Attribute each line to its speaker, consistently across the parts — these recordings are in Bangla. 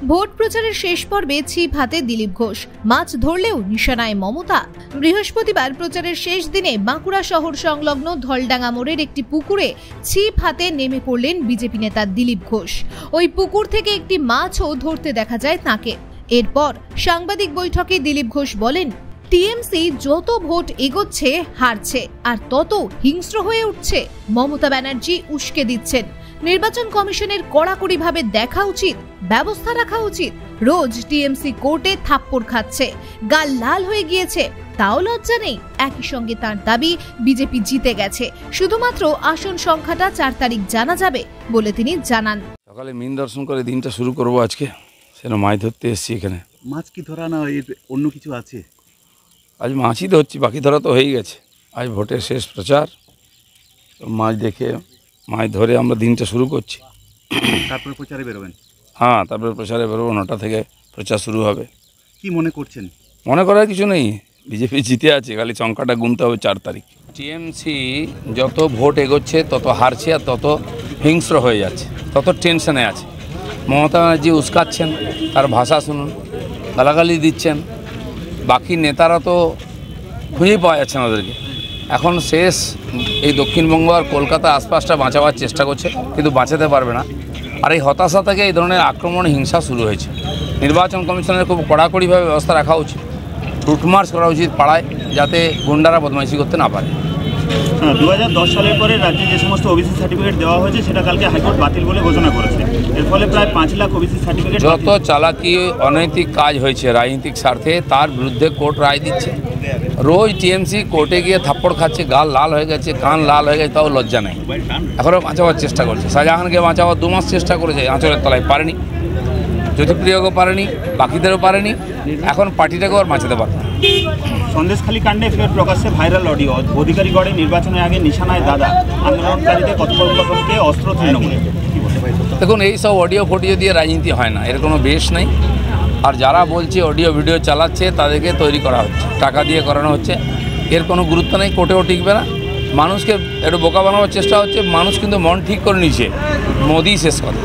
Speaker 1: ভোট প্রচারের শেষ পর্বে ছিপ হাতে দিলীপ ঘোষ, মাছ ধরলেও নিশানায় মমতা। বৃহস্পতিবার প্রচারের শেষ দিনে বাঁকুড়া শহর সংলগ্ন ধলডাঙ্গা মোড়ের একটি পুকুরে ছিপ হাতে নেমে পড়লেন বিজেপি নেতা দিলীপ ঘোষ। ওই পুকুর থেকে একটি মাছও ধরতে দেখা যায় তাঁকে। এরপর সাংবাদিক বৈঠকে দিলীপ ঘোষ বলেন, টিএমসি যত ভোট এগোচ্ছে হারছে, আর তত হিংস্র হয়ে উঠছে। মমতা ব্যানার্জি উস্কে দিচ্ছেন। নির্বাচন কমিশনের কড়াকড়িভাবে দেখা উচিত, ব্যবস্থা রাখা উচিত। রোজ টিএমসি কোর্টে থাপ্পড় খাচ্ছে, গাল লাল হয়ে গিয়েছে, তাও লজ্জা নেই। একই সঙ্গে তার দাবি বিজেপি জিতে গেছে, শুধুমাত্র আসন সংখ্যাটা 4 তারিখ জানা যাবে বলে তিনি জানান।
Speaker 2: সকালে মিন দর্শন করে দিনটা শুরু করব আজকে। সেটা মাছ ধরতে এসেছি এখানে।
Speaker 3: মাছ কি ধরা না অন্য কিছু আছে?
Speaker 2: আজ মাছই ধরছি, বাকি ধরা তো হয়েই গেছে। আজ ভোটের শেষ প্রচার, মাছ দেখে মাছ ধরে আমরা দিনটা শুরু করছি।
Speaker 3: তারপরে প্রচারে বেরোবেন?
Speaker 2: হ্যাঁ, তারপরে প্রচারে বেরোবো। 9টা থেকে প্রচার শুরু হবে।
Speaker 3: কি মনে করছেন?
Speaker 2: মনে করার কিছু নেই, বিজেপি জিতে আছে, খালি সংখ্যাটা গুনতে হবে 4 তারিখ। টিএমসি যত ভোট এগোচ্ছে তত হারছে, আর তত হিংস্র হয়ে যাচ্ছে, তত টেনশনে আছে। মমতা ব্যানার্জি উস্কাচ্ছেন, তার ভাষা শুনুন, গালাগালি দিচ্ছেন। বাকি নেতারা তো খুঁজেই পাওয়া যাচ্ছে না ওদেরকে। এখন শেষ এই দক্ষিণবঙ্গ আর কলকাতা আশপাশটা বাঁচাবার চেষ্টা করছে, কিন্তু বাঁচাতে পারবে না। আর এই হতাশা থেকে এই ধরনের আক্রমণ, হিংসা শুরু হয়েছে। নির্বাচন কমিশনের খুব কড়াকড়িভাবে ব্যবস্থা রাখা উচিত। রুট মার্চ করা উচিত পাড়ায়, যাতে গুন্ডারা বদমাইশি করতে না পারে।
Speaker 3: 2010 সালের পরে রাজ্যে যে সমস্ত ওবিসি সার্টিফিকেট দেওয়া হয়েছে সেটা কালকে হাইকোর্ট বাতিল বলে ঘোষণা করেছে। এর ফলে প্রায় 5 লাখ ওবিসি সার্টিফিকেট।
Speaker 2: যত চালাকি, অনৈতিক কাজ হয়েছে রাজনৈতিক স্বার্থে, তার বিরুদ্ধে কোর্ট রায় দিচ্ছে। রোজ টিএমসি কোর্টে গিয়ে থাপ্পড় খাচ্ছে, গাল লাল হয়ে গেছে, কান লাল হয়ে গেছে, তাও লজ্জা নেই। এখনও বাঁচাবার চেষ্টা করছে। শাহজাহানকে বাঁচাবার 2 মাস চেষ্টা করেছে, আঁচলের তলায় পারেনি। জ্যোতিপ্রিয়কেও পারেনি, বাকিদেরও পারেনি। এখন পার্টিটাকেও আর বাঁচাতে পারে না।
Speaker 3: সন্দেশখালী কাণ্ডে ফের প্রকাশ্যে ভাইরাল অডিও। অধিকারীগড়ে নির্বাচনের আগে নিশানায় দাদা, আন্দোলনকারীদের কথোপকথনকে অস্ত্র তৃণমূলে।
Speaker 2: দেখুন, এই সব অডিও ফটিও দিয়ে রাজনীতি হয় না, এর কোনো বেশ নেই। আর যারা বলছে অডিও ভিডিও চালাচ্ছে, তাদেরকে তৈরি করা হচ্ছে, টাকা দিয়ে করানো হচ্ছে। এর কোনো গুরুত্ব নেই, কোর্টেও টিকবে না। মানুষকে একটু বোকা বানানোর চেষ্টা হচ্ছে। মানুষ কিন্তু মন ঠিক করে নিয়েছে, মোদি শেষ কথা।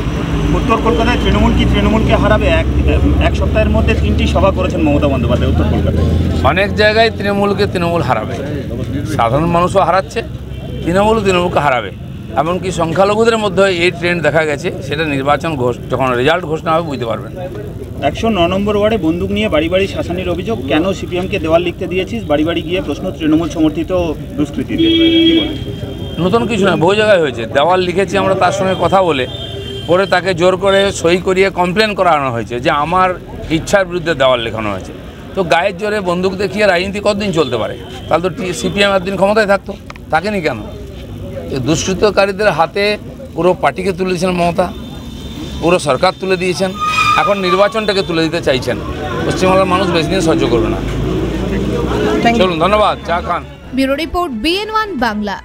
Speaker 3: উত্তর কলকাতায় তৃণমূলকে হারাবে? এক সপ্তাহের মধ্যে 3টি সভা করেছেন মমতা বন্দ্যোপাধ্যায় উত্তর কলকাতায়।
Speaker 2: অনেক জায়গায় তৃণমূল হারাবে, সাধারণ মানুষও হারাচ্ছে, তৃণমূলকে হারাবে। এমনকি সংখ্যালঘুদের মধ্যে এই ট্রেন্ড দেখা গেছে। সেটা নির্বাচন যখন রেজাল্ট ঘোষণা হবে বুঝতে পারবেন।
Speaker 3: 109 নম্বর ওয়ার্ডে বন্দুক নিয়ে বাড়ি বাড়ি শাসানির অভিযোগ। কেন সিপিএমকে দেওয়াল লিখতে দিয়েছিস? বাড়ি বাড়ি গিয়ে প্রশ্ন তৃণমূল সমর্থিত দুষ্কৃতীদের।
Speaker 2: নতুন কিছু না, বহু জায়গায় হয়েছে। দেওয়াল লিখেছি আমরা, তার সঙ্গে কথা বলে পরে তাকে জোর করে সই করিয়ে কমপ্লেন করানো হয়েছে যে আমার ইচ্ছার বিরুদ্ধে দেওয়াল লেখানো হয়েছে। তো গায়ের জোরে বন্দুক দেখিয়ে রাজনীতি কতদিন চলতে পারে? তাহলে তো সিপিএম একদিন ক্ষমতায় থাকতো, থাকেনি কেন? দুষ্কৃতকারীদের হাতে পুরো পার্টিকে তুলে দিয়েছেন মমতা, পুরো সরকার তুলে দিয়েছেন। এখন নির্বাচনটাকে তুলে দিতে চাইছেন। পশ্চিমবাংলার মানুষ বেশি দিন সহ্য করবে না। চলুন, ধন্যবাদ। চা খান।
Speaker 1: Bureau report, BN1 Bangla.